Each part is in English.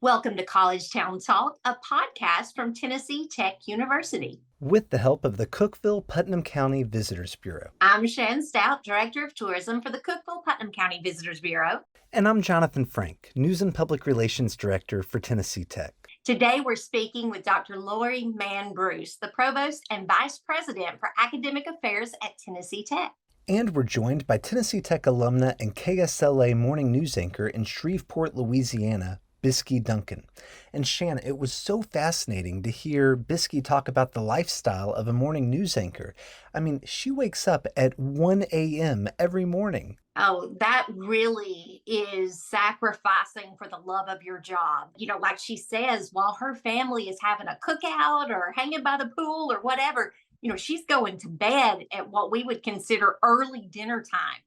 Welcome to College Town Talk, a podcast from Tennessee Tech University. With the help of the Cookeville-Putnam County Visitors Bureau. I'm Shan, Stout, Director of Tourism for the Cookeville-Putnam County Visitors Bureau. And I'm Jonathan Frank, News and Public Relations Director for Tennessee Tech. Today we're speaking with Dr. Lori Mann Bruce, the Provost and Vice President for Academic Affairs at Tennessee Tech. And we're joined by Tennessee Tech alumna and KSLA morning news anchor in Shreveport, Louisiana, Biskie Duncan. And Shan, it was so fascinating to hear Biskie talk about the lifestyle of a morning news anchor. I mean, she wakes up at 1 a.m. every morning. Oh, that really is sacrificing for the love of your job. Like she says, while her family is having a cookout or hanging by the pool or whatever, she's going to bed at what we would consider early dinner time.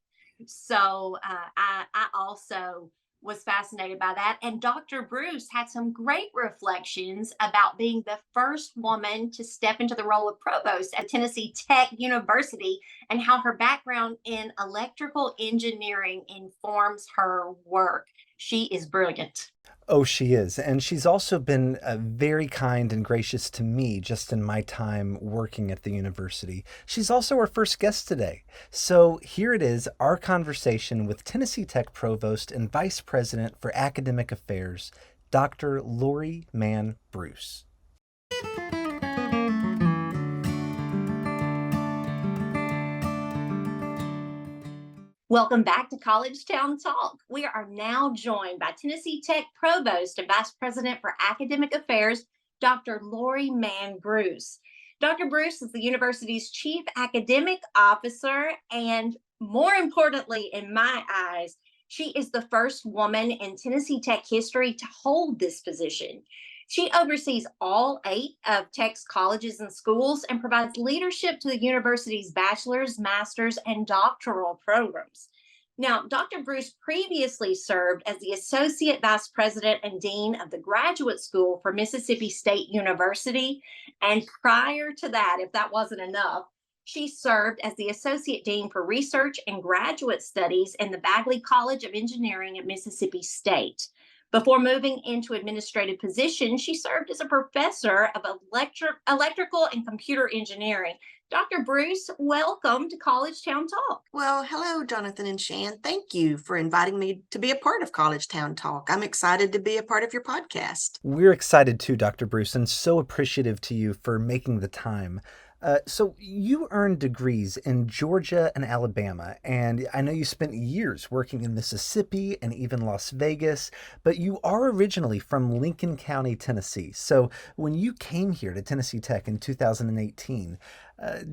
So I also was fascinated by that. And Dr. Bruce had some great reflections about being the first woman to step into the role of provost at Tennessee Tech University and how her background in electrical engineering informs her work. She is brilliant. Oh, she is. And she's also been very kind and gracious to me just in my time working at the university. She's also our first guest today. So here it is, our conversation with Tennessee Tech Provost and Vice President for Academic Affairs, Dr. Lori Mann Bruce. Welcome back to College Town Talk. We are now joined by Tennessee Tech Provost and Vice President for Academic Affairs, Dr. Lori Mann Bruce. Dr. Bruce is the university's Chief Academic Officer, and more importantly, in my eyes, she is the first woman in Tennessee Tech history to hold this position. She oversees all 8 of Tech's colleges and schools and provides leadership to the university's bachelor's, master's, and doctoral programs. Now, Dr. Bruce previously served as the Associate Vice President and Dean of the Graduate School for Mississippi State University. And prior to that, if that wasn't enough, she served as the Associate Dean for Research and Graduate Studies in the Bagley College of Engineering at Mississippi State. Before moving into administrative positions, she served as a professor of electrical and computer engineering. Dr. Bruce, welcome to College Town Talk. Well, hello, Jonathan and Shan. Thank you for inviting me to be a part of College Town Talk. I'm excited to be a part of your podcast. We're excited too, Dr. Bruce, and so appreciative to you for making the time. So you earned degrees in Georgia and Alabama, and I know you spent years working in Mississippi and even Las Vegas, but you are originally from Lincoln County, Tennessee. So when you came here to Tennessee Tech in 2018,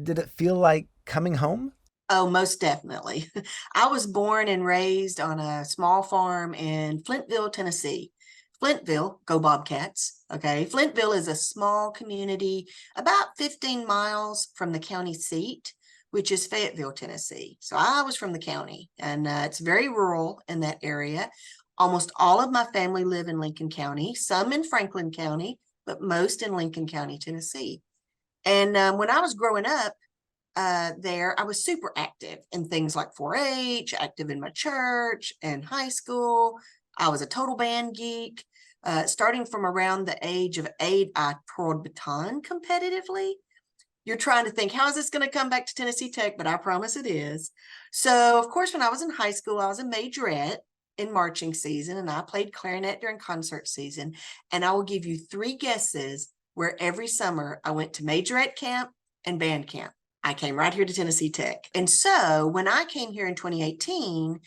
did it feel like coming home? Oh, most definitely. I was born and raised on a small farm in Flintville, Tennessee. Flintville, go Bobcats, okay? Flintville is a small community about 15 miles from the county seat, which is Fayetteville, Tennessee. So I was from the county, and it's very rural in that area. Almost all of my family live in Lincoln County, some in Franklin County, but most in Lincoln County, Tennessee. And when I was growing up there, I was super active in things like 4-H, active in my church and high school. I was a total band geek. Starting from around the age of 8, I twirled baton competitively. You're trying to think, how is this going to come back to Tennessee Tech? But I promise it is. So, of course, when I was in high school, I was a majorette in marching season, and I played clarinet during concert season. And I will give you 3 guesses where every summer I went to majorette camp and band camp. I came right here to Tennessee Tech. And so when I came here in 2018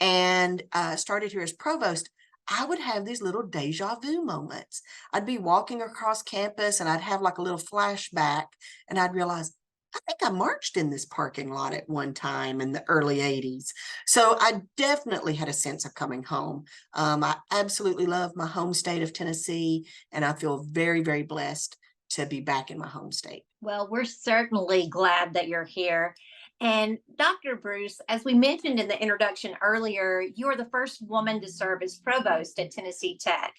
and started here as provost, I would have these little deja vu moments. I'd be walking across campus and I'd have like a little flashback, and I'd realize, I think I marched in this parking lot at one time in the early 80s. So I definitely had a sense of coming home. I absolutely love my home state of Tennessee, and I feel very, very blessed to be back in my home state. Well, we're certainly glad that you're here. And Dr. Bruce, as we mentioned in the introduction earlier, you are the first woman to serve as provost at Tennessee Tech.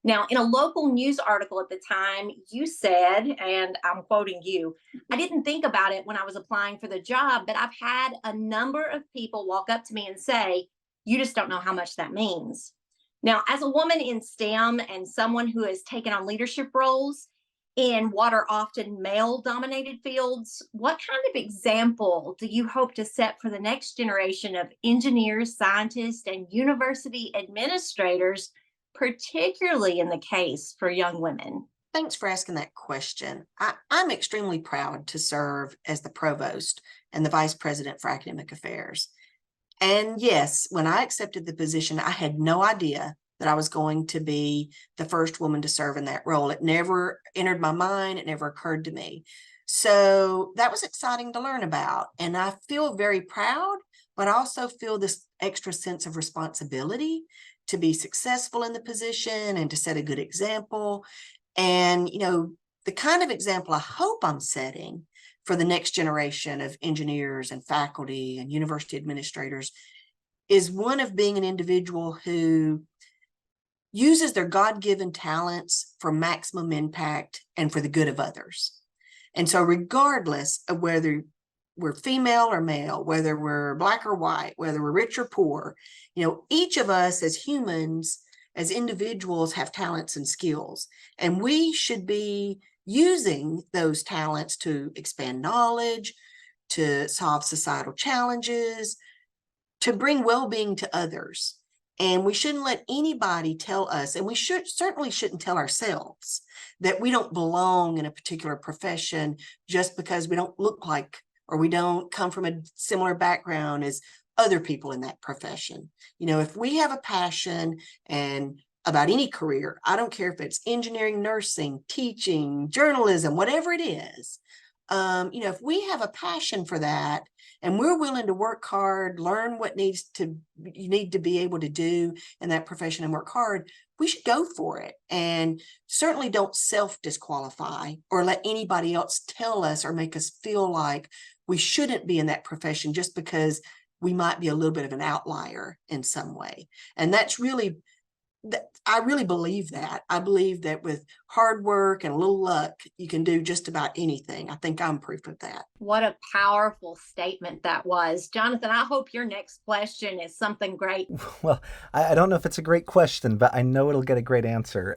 Now, in a local news article at the time, you said, and I'm quoting you, I didn't think about it when I was applying for the job, but I've had a number of people walk up to me and say, you just don't know how much that means. Now, as a woman in STEM and someone who has taken on leadership roles in what are often male dominated fields, what kind of example do you hope to set for the next generation of engineers, scientists, and university administrators, particularly in the case for young women? Thanks for asking that question. I'm extremely proud to serve as the provost and the vice president for academic affairs. And yes, when I accepted the position, I had no idea that I was going to be the first woman to serve in that role. It never entered my mind. It never occurred to me. So that was exciting to learn about. And I feel very proud, but I also feel this extra sense of responsibility to be successful in the position and to set a good example. And, the kind of example I hope I'm setting for the next generation of engineers and faculty and university administrators is one of being an individual who uses their God-given talents for maximum impact and for the good of others. And so regardless of whether we're female or male, whether we're Black or white, whether we're rich or poor, each of us as humans, as individuals, have talents and skills, and we should be using those talents to expand knowledge, to solve societal challenges, to bring well-being to others. And we shouldn't let anybody tell us, and we certainly shouldn't tell ourselves, that we don't belong in a particular profession just because we don't look like, or we don't come from a similar background as other people in that profession. If we have a passion and about any career, I don't care if it's engineering, nursing, teaching, journalism, whatever it is, if we have a passion for that and we're willing to work hard, learn what you need to be able to do in that profession and work hard, we should go for it. And certainly don't self-disqualify or let anybody else tell us or make us feel like we shouldn't be in that profession just because we might be a little bit of an outlier in some way. And I really believe that. I believe that with hard work and a little luck, you can do just about anything. I think I'm proof of that. What a powerful statement that was. Jonathan, I hope your next question is something great. Well, I don't know if it's a great question, but I know it'll get a great answer.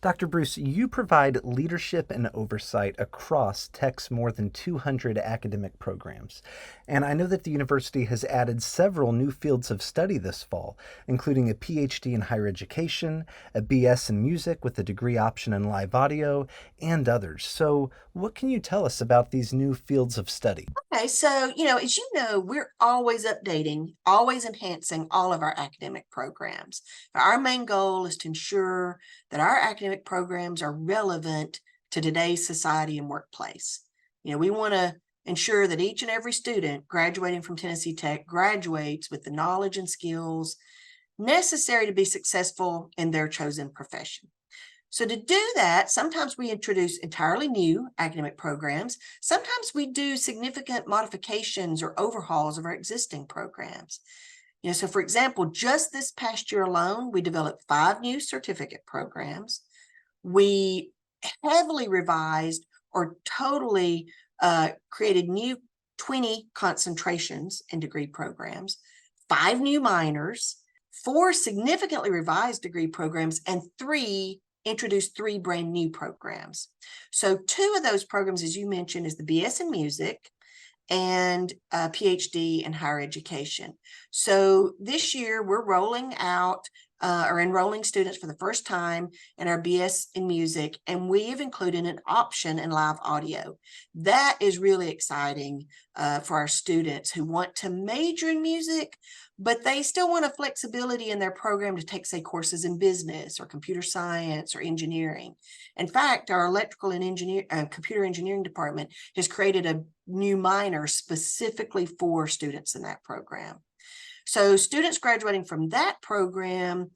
Dr. Bruce, you provide leadership and oversight across Tech's more than 200 academic programs. And I know that the university has added several new fields of study this fall, including a PhD in higher education, a BS in music with a degree option in live audio, and others. So what can you tell us about these new fields of study? Okay, so, as you know, we're always updating, always enhancing all of our academic programs. Our main goal is to ensure that our academic programs are relevant to today's society and workplace. We want to ensure that each and every student graduating from Tennessee Tech graduates with the knowledge and skills necessary to be successful in their chosen profession. So to do that, sometimes we introduce entirely new academic programs. Sometimes we do significant modifications or overhauls of our existing programs. So for example, just this past year alone, we developed 5 new certificate programs. We heavily revised or totally created new 20 concentrations in degree programs, 5 new minors, 4 significantly revised degree programs, and introduced 3 brand new programs. So 2 of those programs, as you mentioned, is the BS in music and a PhD in higher education. So this year we're rolling out or enrolling students for the first time in our BS in music, and we have included an option in live audio. That is really exciting for our students who want to major in music, but they still want a flexibility in their program to take, say, courses in business or computer science or engineering. In fact, our electrical and computer engineering department has created a new minor specifically for students in that program. So students graduating from that program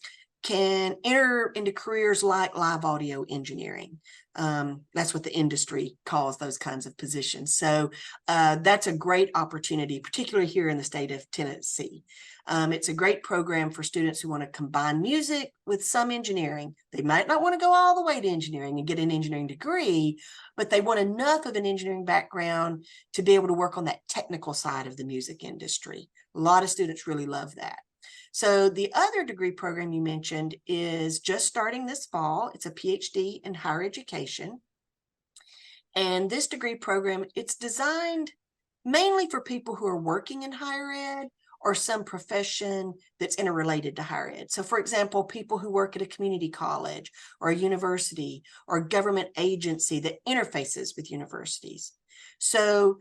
can enter into careers like live audio engineering. That's what the industry calls those kinds of positions. So that's a great opportunity, particularly here in the state of Tennessee. It's a great program for students who want to combine music with some engineering. They might not want to go all the way to engineering and get an engineering degree, but they want enough of an engineering background to be able to work on that technical side of the music industry. A lot of students really love that. So the other degree program you mentioned is just starting this fall. It's a PhD in higher education. And this degree program, it's designed mainly for people who are working in higher ed or some profession that's interrelated to higher ed. So for example, people who work at a community college or a university or a government agency that interfaces with universities. So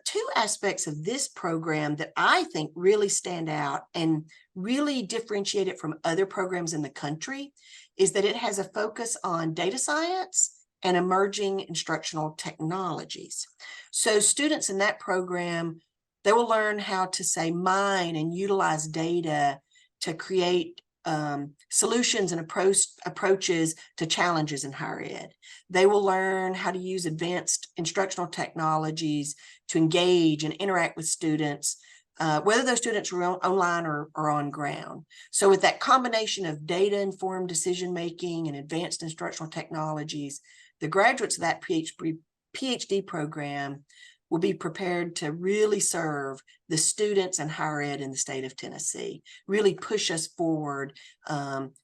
two aspects of this program that I think really stand out and really differentiate it from other programs in the country is that it has a focus on data science and emerging instructional technologies. So students in that program, they will learn how to say mine and utilize data to create solutions and approaches to challenges in higher ed. They will learn how to use advanced instructional technologies to engage and interact with students, whether those students are online or on ground. So with that combination of data-informed decision-making and advanced instructional technologies, the graduates of that PhD program will be prepared to really serve the students in higher ed in the state of Tennessee, really push us forward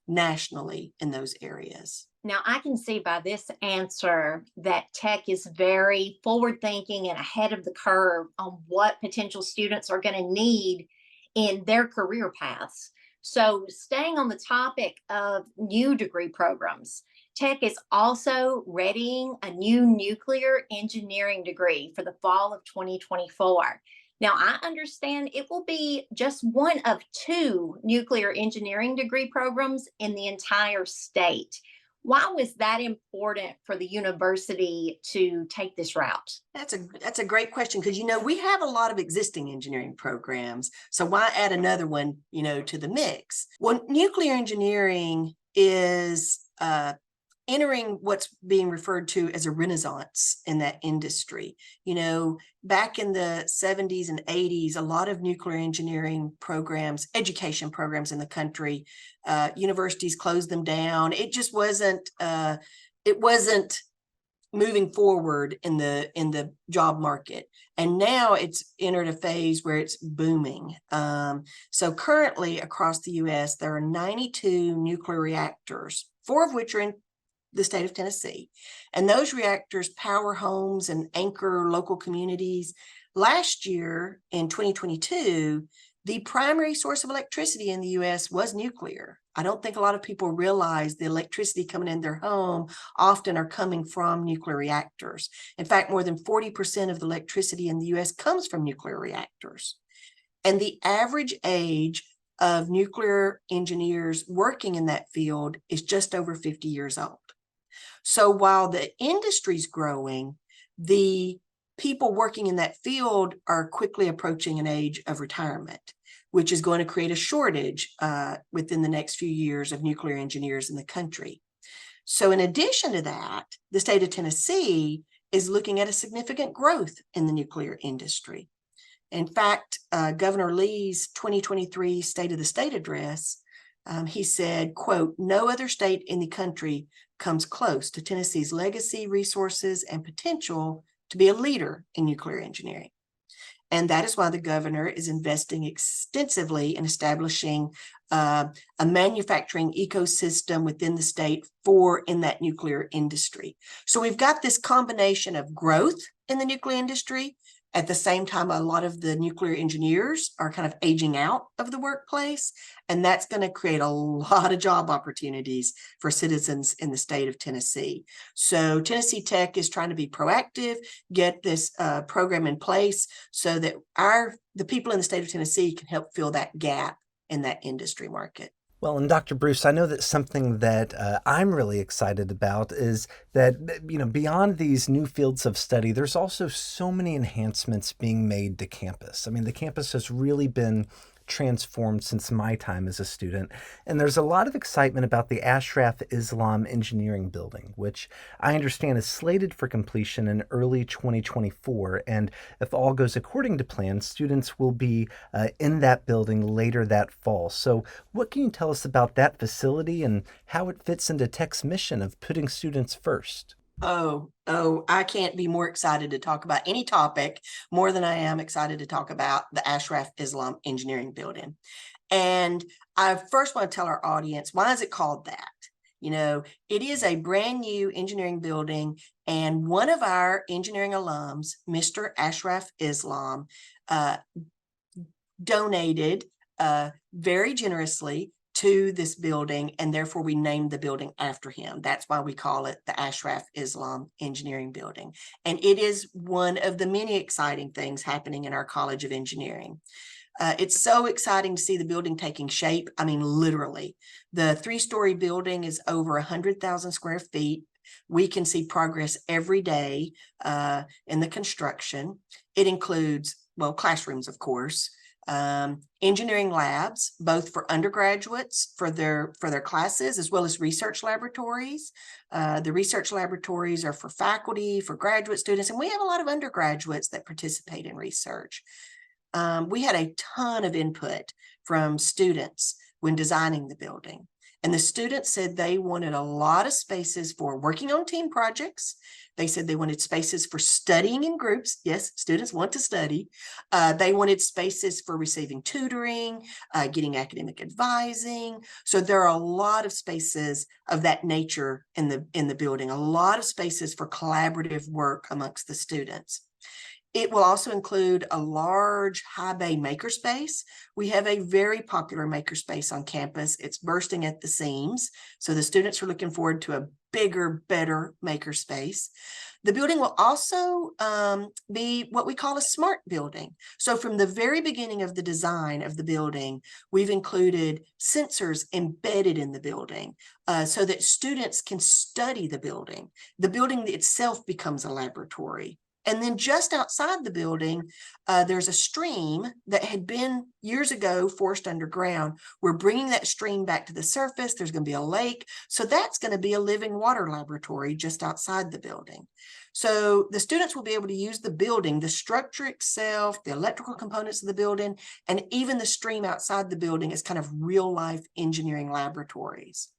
nationally in those areas. Now, I can see by this answer that tech is very forward thinking and ahead of the curve on what potential students are going to need in their career paths. So, staying on the topic of new degree programs, Tech is also readying a new nuclear engineering degree for the fall of 2024. Now, I understand it will be just one of two nuclear engineering degree programs in the entire state. Why was that important for the university to take this route? That's a great question, because we have a lot of existing engineering programs, so why add another one to the mix? Well, nuclear engineering is entering what's being referred to as a renaissance in that industry. Back in the 70s and 80s, a lot of nuclear engineering programs, education programs in the country, universities closed them down. It just wasn't moving forward in the job market. And now it's entered a phase where it's booming. So currently across the US, there are 92 nuclear reactors, 4 of which are in the state of Tennessee. And those reactors power homes and anchor local communities. Last year, in 2022, the primary source of electricity in the US was nuclear. I don't think a lot of people realize the electricity coming in their home often are coming from nuclear reactors. In fact, more than 40% of the electricity in the US comes from nuclear reactors. And the average age of nuclear engineers working in that field is just over 50 years old. So while the industry's growing, the people working in that field are quickly approaching an age of retirement, which is going to create a shortage within the next few years of nuclear engineers in the country. So in addition to that, the state of Tennessee is looking at a significant growth in the nuclear industry. In fact, Governor Lee's 2023 State of the State address, he said, quote, "No other state in the country comes close to Tennessee's legacy, resources, and potential to be a leader in nuclear engineering." And that is why the governor is investing extensively in establishing a manufacturing ecosystem within the state in that nuclear industry. So we've got this combination of growth in the nuclear industry. At the same time, a lot of the nuclear engineers are kind of aging out of the workplace, and that's going to create a lot of job opportunities for citizens in the state of Tennessee. So Tennessee Tech is trying to be proactive, get this program in place so that the people in the state of Tennessee can help fill that gap in that industry market. Well, and Dr. Bruce, I know that something that I'm really excited about is that, beyond these new fields of study, there's also so many enhancements being made to campus. I mean, the campus has really been transformed since my time as a student. And there's a lot of excitement about the Ashraf Islam Engineering Building, which I understand is slated for completion in early 2024. And if all goes according to plan, students will be in that building later that fall. So what can you tell us about that facility and how it fits into Tech's mission of putting students first? Oh, I can't be more excited to talk about any topic more than I am excited to talk about the Ashraf Islam Engineering Building. And I first want to tell our audience, why is it called that? It is a brand new engineering building, and one of our engineering alums, Mr. Ashraf Islam, donated very generously to this building, and therefore we named the building after him. That's why we call it the Ashraf Islam Engineering Building. And it is one of the many exciting things happening in our College of Engineering. It's so exciting to see the building taking shape. I mean, literally, the 3-story building is over 100,000 square feet. We can see progress every day in the construction. It includes, well, classrooms, of course, engineering labs, both for undergraduates for their classes, as well as research laboratories. The research laboratories are for faculty, for graduate students, and we have a lot of undergraduates that participate in research. We had a ton of input from students when designing the building. And the students said they wanted a lot of spaces for working on team projects. They said they wanted spaces for studying in groups. Yes, students want to study. They wanted spaces for receiving tutoring, getting academic advising. So there are a lot of spaces of that nature in the building, a lot of spaces for collaborative work amongst the students. It will also include a large high bay makerspace. We have a very popular makerspace on campus. It's bursting at the seams. So the students are looking forward to a bigger, better makerspace. The building will also be what we call a smart building. So from the very beginning of the design of the building, we've included sensors embedded in the building so that students can study the building. The building itself becomes a laboratory. And then just outside the building, there's a stream that had been years ago forced underground. We're bringing that stream back to the surface. There's going to be a lake. So that's going to be a living water laboratory just outside the building. So the students will be able to use the building, the structure itself, the electrical components of the building, and even the stream outside the building as kind of real life engineering laboratories.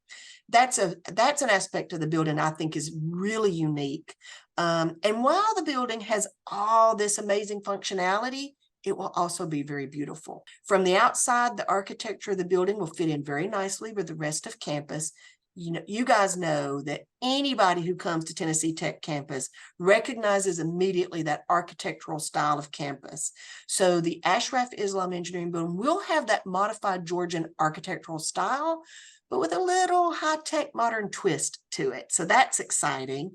That's an aspect of the building I think is really unique. And while the building has all this amazing functionality, it will also be very beautiful. From the outside, the architecture of the building will fit in very nicely with the rest of campus. You guys know that anybody who comes to Tennessee Tech campus recognizes immediately that architectural style of campus. So the Ashraf Islam Engineering Building will have that modified Georgian architectural style, but with a little high-tech modern twist to it. So that's exciting.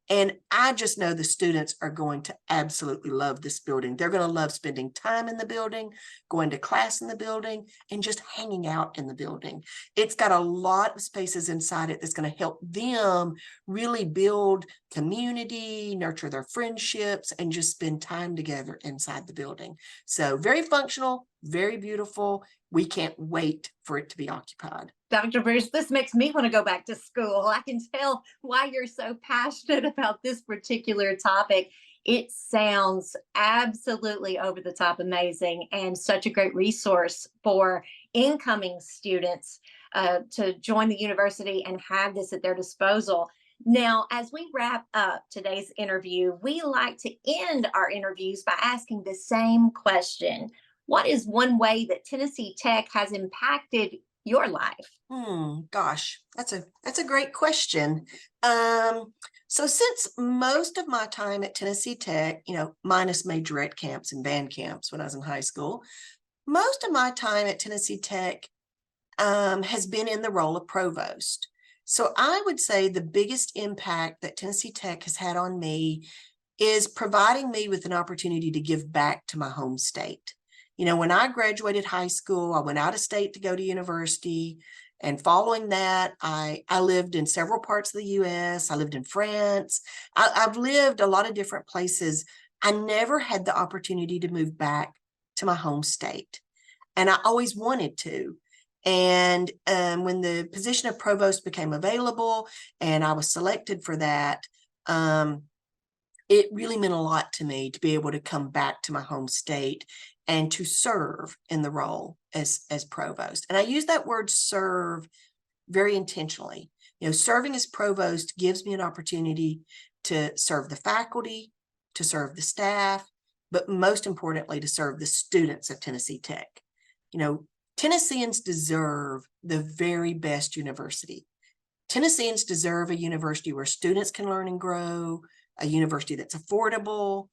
And I just know the students are going to absolutely love this building. They're going to love spending time in the building, going to class in the building, and just hanging out in the building. It's got a lot of spaces inside it that's going to help them really build community, nurture their friendships, and just spend time together inside the building. So very functional, very beautiful. We can't wait for it to be occupied. Dr. Bruce, this makes me want to go back to school. I can tell why you're so passionate about this particular topic. It sounds absolutely over the top amazing and such a great resource for incoming students to join the university and have this at their disposal. Now, as we wrap up today's interview, we like to end our interviews by asking the same question. What is one way that Tennessee Tech has impacted your life? Gosh, that's a great question. So since most of my time at Tennessee Tech, minus majorette camps and band camps when I was in high school, most of my time at Tennessee Tech has been in the role of provost. So I would say the biggest impact that Tennessee Tech has had on me is providing me with an opportunity to give back to my home state. When I graduated high school, I went out of state to go to university. And following that, I lived in several parts of the US. I lived in France. I've lived a lot of different places. I never had the opportunity to move back to my home state. And I always wanted to. And when the position of provost became available and I was selected for that, it really meant a lot to me to be able to come back to my home state and to serve in the role as provost. And I use that word serve very intentionally. Serving as provost gives me an opportunity to serve the faculty, to serve the staff, but most importantly, to serve the students of Tennessee Tech. Tennesseans deserve the very best university. Tennesseans deserve a university where students can learn and grow, a university that's affordable,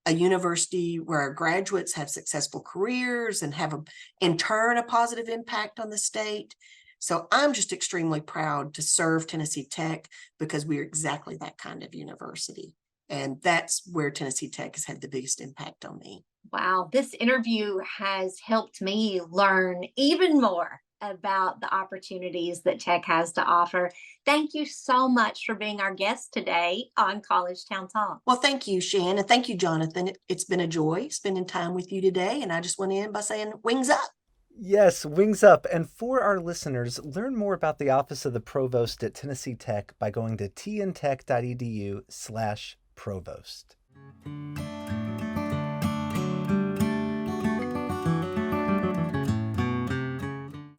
a university where our graduates have successful careers and have, in turn, a positive impact on the state. So I'm just extremely proud to serve Tennessee Tech because we're exactly that kind of university. And that's where Tennessee Tech has had the biggest impact on me. Wow, this interview has helped me learn even more about the opportunities that tech has to offer. Thank you so much for being our guest today on College Town Talk. Well, thank you, Shan, and thank you, Jonathan. It's been a joy spending time with you today. And I just want to end by saying wings up. Yes, wings up. And for our listeners, learn more about the Office of the Provost at Tennessee Tech by going to tntech.edu/provost.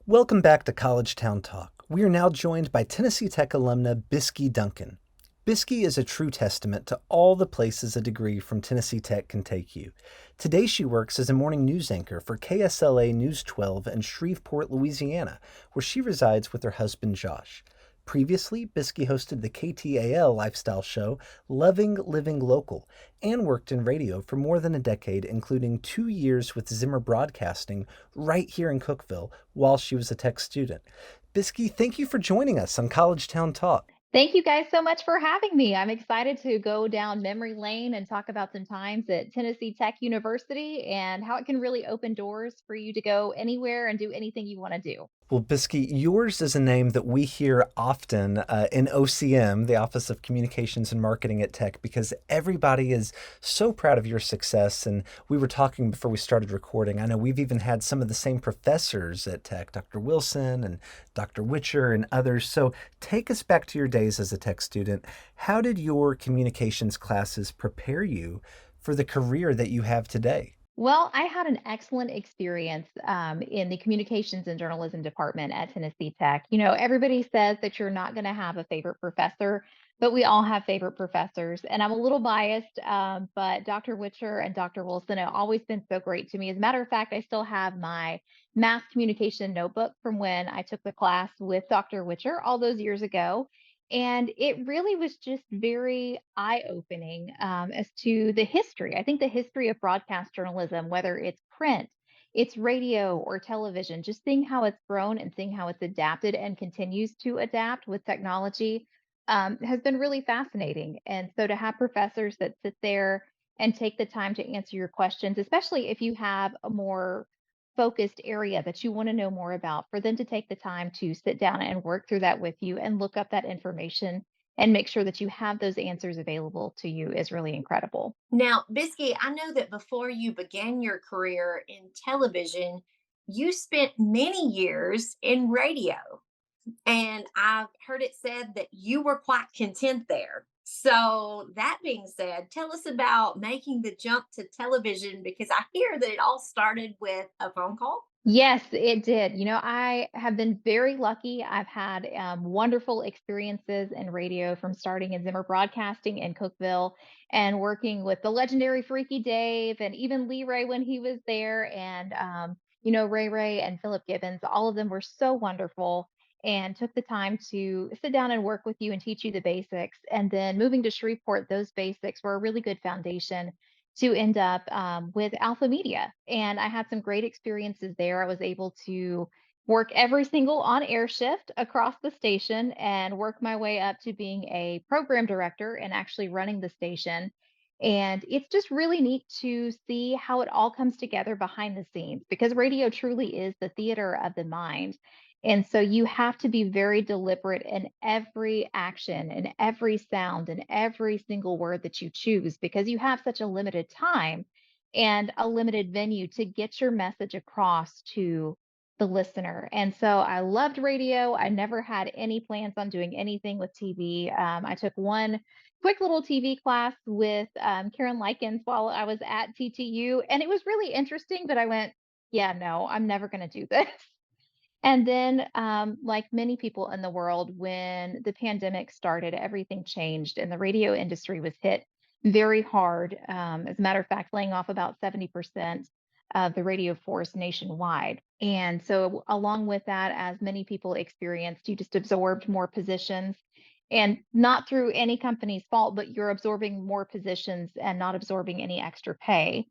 Welcome back to College Town Talk. We are now joined by Tennessee Tech alumna Biskie Duncan. Biskie is a true testament to all the places a degree from Tennessee Tech can take you. Today she works as a morning news anchor for KSLA News 12 in Shreveport, Louisiana, where she resides with her husband Josh. Previously, Biskie hosted the KTAL lifestyle show Loving Living Local and worked in radio for more than a decade, including 2 years with Zimmer Broadcasting right here in Cookeville while she was a tech student. Biskie, thank you for joining us on College Town Talk. Thank you guys so much for having me. I'm excited to go down memory lane and talk about some times at Tennessee Tech University and how it can really open doors for you to go anywhere and do anything you want to do. Well, Biskie, yours is a name that we hear often in OCM, the Office of Communications and Marketing at Tech, because everybody is so proud of your success. And we were talking before we started recording. I know we've even had some of the same professors at Tech, Dr. Wilson and Dr. Witcher and others. So take us back to your days as a Tech student. How did your communications classes prepare you for the career that you have today? Well, I had an excellent experience in the communications and journalism department at Tennessee Tech. You know, everybody says that you're not going to have a favorite professor, but we all have favorite professors. And I'm a little biased, but Dr. Witcher and Dr. Wilson have always been so great to me. As a matter of fact, I still have my mass communication notebook from when I took the class with Dr. Witcher all those years ago. And it really was just very eye opening as to the history. I think the history of broadcast journalism, whether it's print, it's radio or television, just seeing how it's grown and seeing how it's adapted and continues to adapt with technology has been really fascinating. And so to have professors that sit there and take the time to answer your questions, especially if you have a more focused area that you want to know more about, for them to take the time to sit down and work through that with you and look up that information and make sure that you have those answers available to you is really incredible. Now, Biscuit, I know that before you began your career in television, you spent many years in radio. And I've heard it said that you were quite content there. So, that being said, tell us about making the jump to television because I hear that it all started with a phone call. Yes, it did. You know, I have been very lucky. I've had wonderful experiences in radio from starting in Zimmer Broadcasting in Cookeville and working with the legendary Freaky Dave and even Lee Ray when he was there. And, you know, Ray Ray and Philip Gibbons, all of them were so wonderful and took the time to sit down and work with you and teach you the basics. And then moving to Shreveport, those basics were a really good foundation to end up with Alpha Media. And I had some great experiences there. I was able to work every single on air shift across the station and work my way up to being a program director and actually running the station. And it's just really neat to see how it all comes together behind the scenes because radio truly is the theater of the mind. And so you have to be very deliberate in every action and every sound and every single word that you choose because you have such a limited time and a limited venue to get your message across to the listener. And so I loved radio. I never had any plans on doing anything with TV. I took one quick little TV class with Karen Likens while I was at TTU, and it was really interesting, but I went, yeah, no, I'm never going to do this. And then, like many people in the world, when the pandemic started, everything changed and the radio industry was hit very hard. As a matter of fact, laying off about 70% of the radio force nationwide. And so, along with that, as many people experienced, you just absorbed more positions and not through any company's fault, but you're absorbing more positions and not absorbing any extra pay.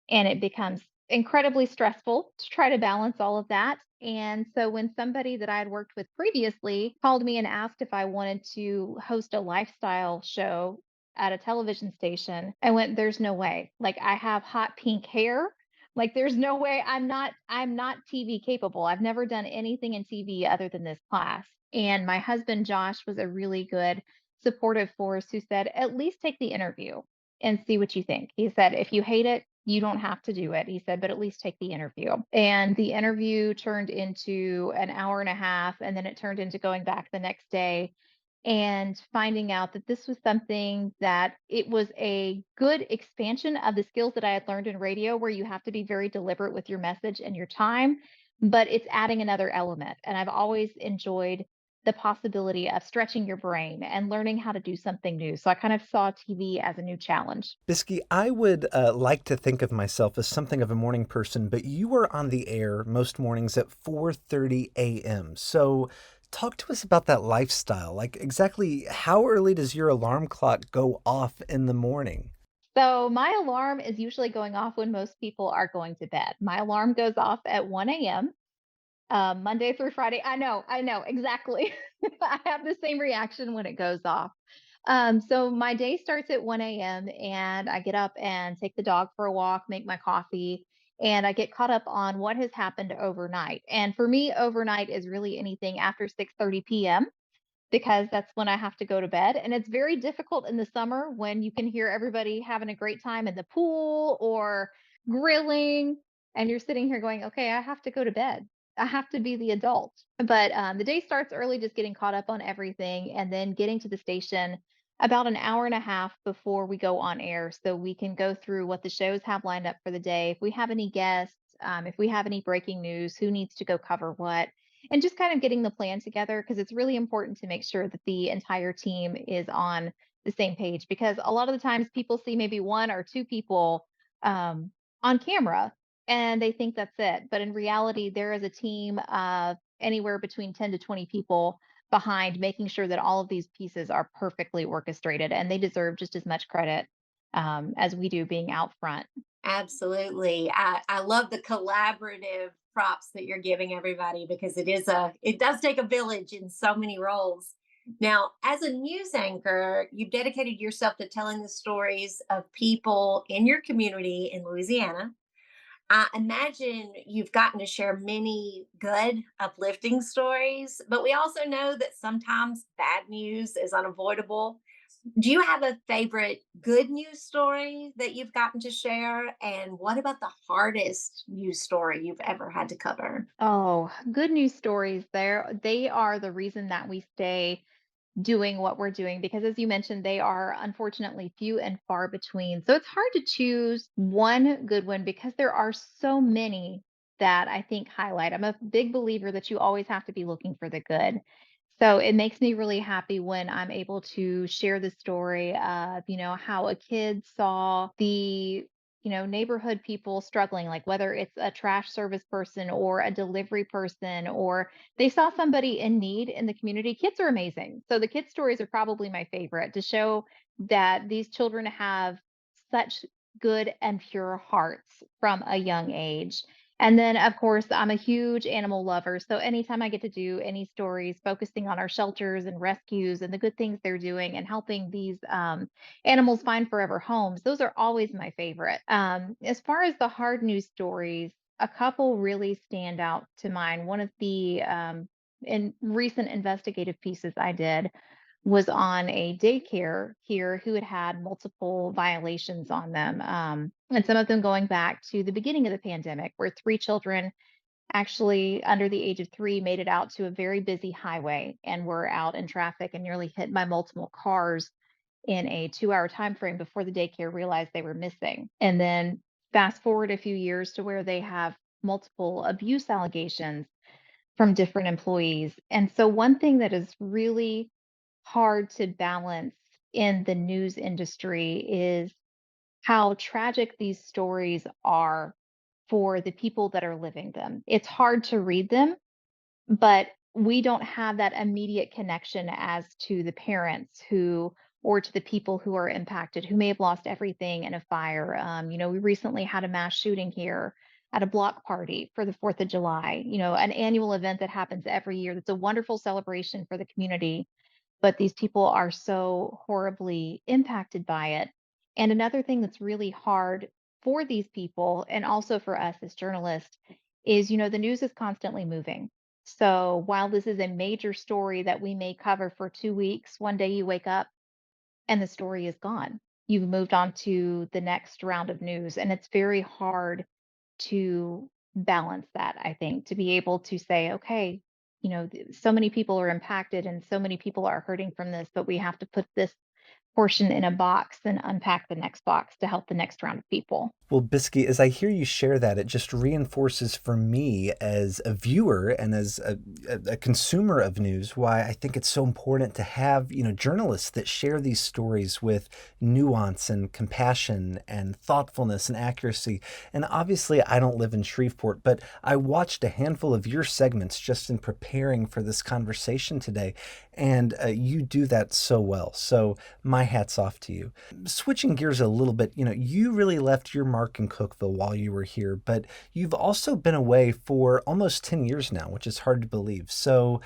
And it becomes incredibly stressful to try to balance all of that. And so when somebody that I had worked with previously called me and asked if I wanted to host a lifestyle show at a television station, I went, there's no way. Like I have hot pink hair. Like there's no way I'm not TV capable. I've never done anything in TV other than this class. And my husband Josh was a really good supportive force who said, at least take the interview and see what you think. He said, if you hate it, you don't have to do it. He said, but at least take the interview. And the interview turned into an hour and a half, and then it turned into going back the next day and finding out that this was something that it was a good expansion of the skills that I had learned in radio, where you have to be very deliberate with your message and your time, but it's adding another element. And I've always enjoyed the possibility of stretching your brain and learning how to do something new. So I kind of saw TV as a new challenge. Biskie, I would like to think of myself as something of a morning person, but you are on the air most mornings at 4:30 a.m. So talk to us about that lifestyle. Like exactly how early does your alarm clock go off in the morning? So my alarm is usually going off when most people are going to bed. My alarm goes off at 1 a.m. Monday through Friday. I know, exactly. I have the same reaction when it goes off. So my day starts at 1 a.m. and I get up and take the dog for a walk, make my coffee, and I get caught up on what has happened overnight. And for me, overnight is really anything after 6:30 p.m. because that's when I have to go to bed. And it's very difficult in the summer when you can hear everybody having a great time in the pool or grilling, and you're sitting here going, okay, I have to go to bed. I have to be the adult. But the day starts early, just getting caught up on everything and then getting to the station about an hour and a half before we go on air so we can go through what the shows have lined up for the day. If we have any guests, if we have any breaking news, who needs to go cover what, and just kind of getting the plan together because it's really important to make sure that the entire team is on the same page because a lot of the times people see maybe one or two people on camera and they think that's it, but in reality there is a team of anywhere between 10 to 20 people behind making sure that all of these pieces are perfectly orchestrated, and they deserve just as much credit as we do being out front. Absolutely. I love the collaborative props that you're giving everybody because it does take a village in so many roles. Now, as a news anchor, you've dedicated yourself to telling the stories of people in your community in Louisiana. I imagine you've gotten to share many good, uplifting stories, but we also know that sometimes bad news is unavoidable. Do you have a favorite good news story that you've gotten to share? And what about the hardest news story you've ever had to cover? Oh, good news stories there. They are the reason that we stay doing what we're doing because as you mentioned, they are unfortunately few and far between. So it's hard to choose one good one because there are so many that I think highlight. I'm a big believer that you always have to be looking for the good. So it makes me really happy when I'm able to share the story of, how a kid saw the neighborhood people struggling, like whether it's a trash service person or a delivery person or they saw somebody in need in the community. Kids are amazing. So the kids' stories are probably my favorite to show that these children have such good and pure hearts from a young age. And then, of course, I'm a huge animal lover. So anytime I get to do any stories focusing on our shelters and rescues and the good things they're doing and helping these animals find forever homes, those are always my favorite. As far as the hard news stories, a couple really stand out to mind. One of the in recent investigative pieces I did was on a daycare here who had had multiple violations on them, and some of them going back to the beginning of the pandemic, where three children actually under the age of three made it out to a very busy highway and were out in traffic and nearly hit by multiple cars in a 2-hour time frame before the daycare realized they were missing. And then fast forward a few years to where they have multiple abuse allegations from different employees. And so one thing that is really hard to balance in the news industry is how tragic these stories are for the people that are living them. It's hard to read them, but we don't have that immediate connection as to the parents who or to the people who are impacted who may have lost everything in a fire. We recently had a mass shooting here at a block party for the 4th of July, an annual event that happens every year. That's a wonderful celebration for the community, but these people are so horribly impacted by it. And another thing that's really hard for these people and also for us as journalists is, the news is constantly moving. So while this is a major story that we may cover for 2 weeks, one day you wake up and the story is gone. You've moved on to the next round of news. And it's very hard to balance that, I think, to be able to say, okay, so many people are impacted and so many people are hurting from this, but we have to put this portion in a box and unpack the next box to help the next round of people. Well, Biskie, as I hear you share that, it just reinforces for me as a viewer and as a consumer of news why I think it's so important to have, journalists that share these stories with nuance and compassion and thoughtfulness and accuracy. And obviously, I don't live in Shreveport, but I watched a handful of your segments just in preparing for this conversation today. And you do that so well. So my hat's off to you. Switching gears a little bit, you really left your mark in Cookeville while you were here, but you've also been away for almost 10 years now, which is hard to believe. So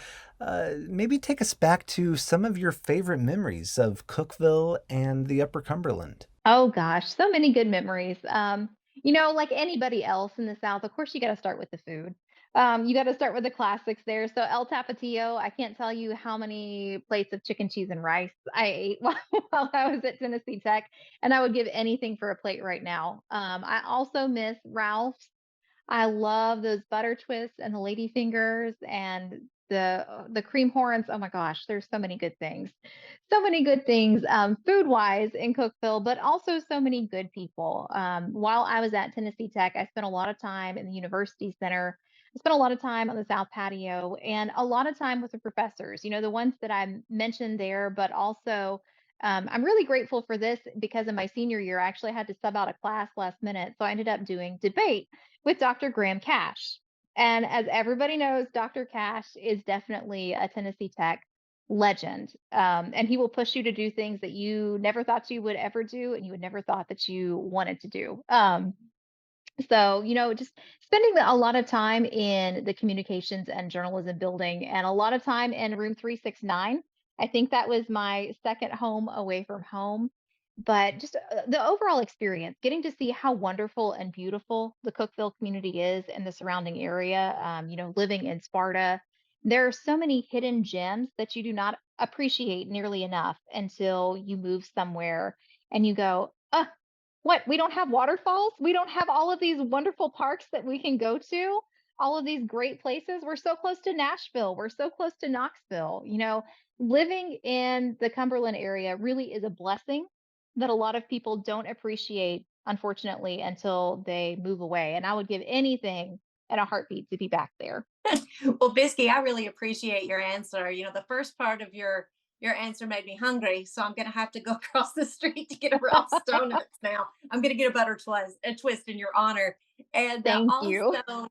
maybe take us back to some of your favorite memories of Cookeville and the Upper Cumberland. Oh gosh, so many good memories. Like anybody else in the South, of course, you got to start with the food. You got to start with the classics there. So El Tapatio, I can't tell you how many plates of chicken, cheese, and rice I ate while I was at Tennessee Tech, and I would give anything for a plate right now. I also miss Ralph's. I love those butter twists and the lady fingers and the cream horns. Oh my gosh, there's so many good things. So many good things food wise in Cookeville, but also so many good people. While I was at Tennessee Tech, I spent a lot of time in the university center. I spent a lot of time on the South Patio and a lot of time with the professors, the ones that I mentioned there, but also I'm really grateful for this because in my senior year, I actually had to sub out a class last minute. So I ended up doing debate with Dr. Graham Cash. And as everybody knows, Dr. Cash is definitely a Tennessee Tech legend. And he will push you to do things that you never thought you would ever do and you would never thought that you wanted to do. So, just spending a lot of time in the communications and journalism building and a lot of time in room 369. I think that was my second home away from home. But just the overall experience, getting to see how wonderful and beautiful the Cookeville community is and the surrounding area, living in Sparta, there are so many hidden gems that you do not appreciate nearly enough until you move somewhere and you go, what? We don't have waterfalls? We don't have all of these wonderful parks that we can go to? All of these great places? We're so close to Nashville. We're so close to Knoxville. Living in the Cumberland area really is a blessing that a lot of people don't appreciate, unfortunately, until they move away. And I would give anything in a heartbeat to be back there. Well, Biskie, I really appreciate your answer. The first part of your answer made me hungry, so I'm going to have to go across the street to get a Ralph's Donuts now. I'm going to get a twist in your honor, and Thank you. also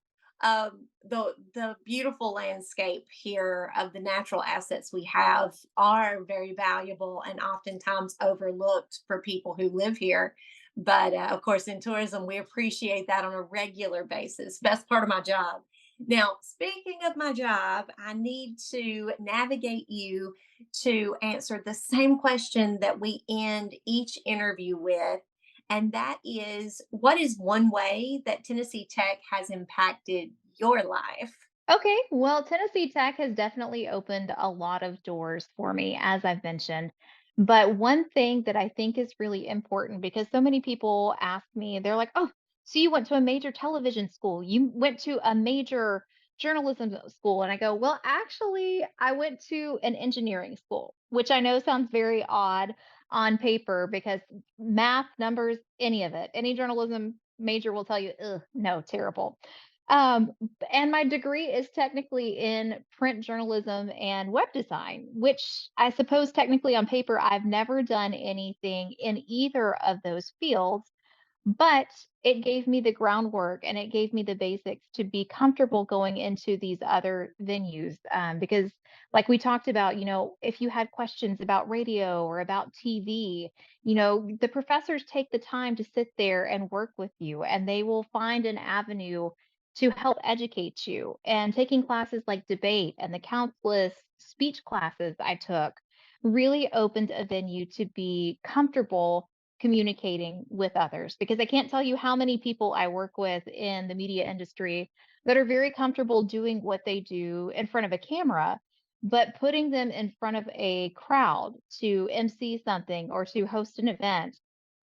the beautiful landscape here of the natural assets we have are very valuable and oftentimes overlooked for people who live here. But of course, in tourism, we appreciate that on a regular basis. Best part of my job. Now, speaking of my job, I need to navigate you to answer the same question that we end each interview with. And that is, what is one way that Tennessee Tech has impacted your life? Okay, well, Tennessee Tech has definitely opened a lot of doors for me, as I've mentioned. But one thing that I think is really important because so many people ask me, they're like, oh, so you went to a major television school, you went to a major journalism school. And I go, well, actually, I went to an engineering school, which I know sounds very odd on paper because math, numbers, any of it, any journalism major will tell you, ugh, no, terrible. Um, and my degree is technically in print journalism and web design, which I suppose technically on paper, I've never done anything in either of those fields. But it gave me the groundwork and it gave me the basics to be comfortable going into these other venues. Because, like we talked about, if you had questions about radio or about TV, the professors take the time to sit there and work with you, and they will find an avenue to help educate you. And taking classes like debate and the countless speech classes I took really opened a venue to be comfortable communicating with others, because I can't tell you how many people I work with in the media industry that are very comfortable doing what they do in front of a camera, but putting them in front of a crowd to MC something or to host an event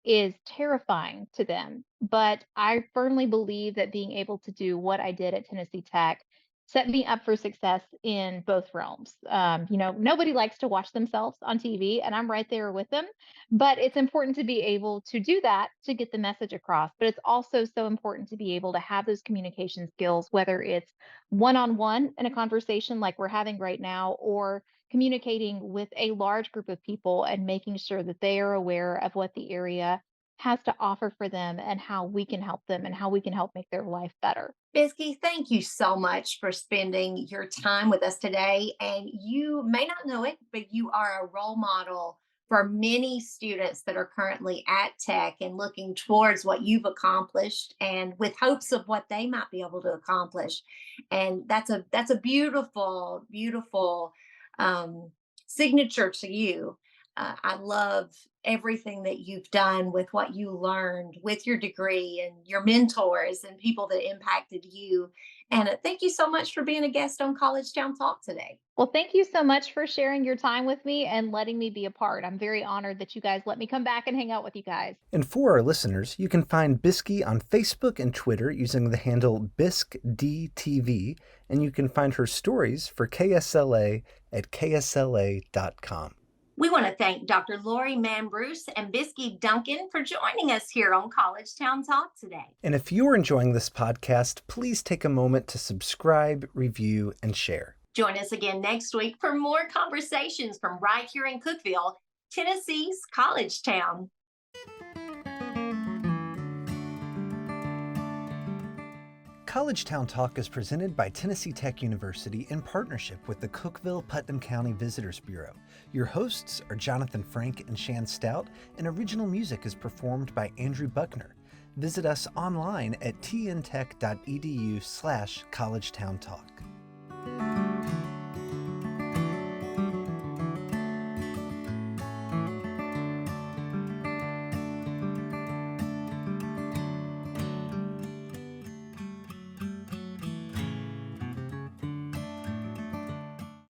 is terrifying to them. But I firmly believe that being able to do what I did at Tennessee Tech set me up for success in both realms. Nobody likes to watch themselves on TV, and I'm right there with them, but it's important to be able to do that to get the message across. But it's also so important to be able to have those communication skills, whether it's one on one in a conversation like we're having right now, or communicating with a large group of people and making sure that they are aware of what the area has to offer for them and how we can help them and how we can help make their life better. Biskie, thank you so much for spending your time with us today. And you may not know it, but you are a role model for many students that are currently at Tech and looking towards what you've accomplished and with hopes of what they might be able to accomplish. And that's a beautiful, beautiful um, signature to you. I love everything that you've done with what you learned with your degree and your mentors and people that impacted you. And thank you so much for being a guest on College Town Talk today. Well, thank you so much for sharing your time with me and letting me be a part. I'm very honored that you guys let me come back and hang out with you guys. And for our listeners, you can find Biskie on Facebook and Twitter using the handle BiskDTV, and you can find her stories for KSLA at ksla.com. We want to thank Dr. Lori Mann Bruce and Biskie Duncan for joining us here on College Town Talk today. And if you're enjoying this podcast, please take a moment to subscribe, review, and share. Join us again next week for more conversations from right here in Cookeville, Tennessee's College Town. College Town Talk is presented by Tennessee Tech University in partnership with the Cookeville-Putnam County Visitors Bureau. Your hosts are Jonathan Frank and Shan Stout, and original music is performed by Andrew Buckner. Visit us online at tntech.edu/collegetowntalk.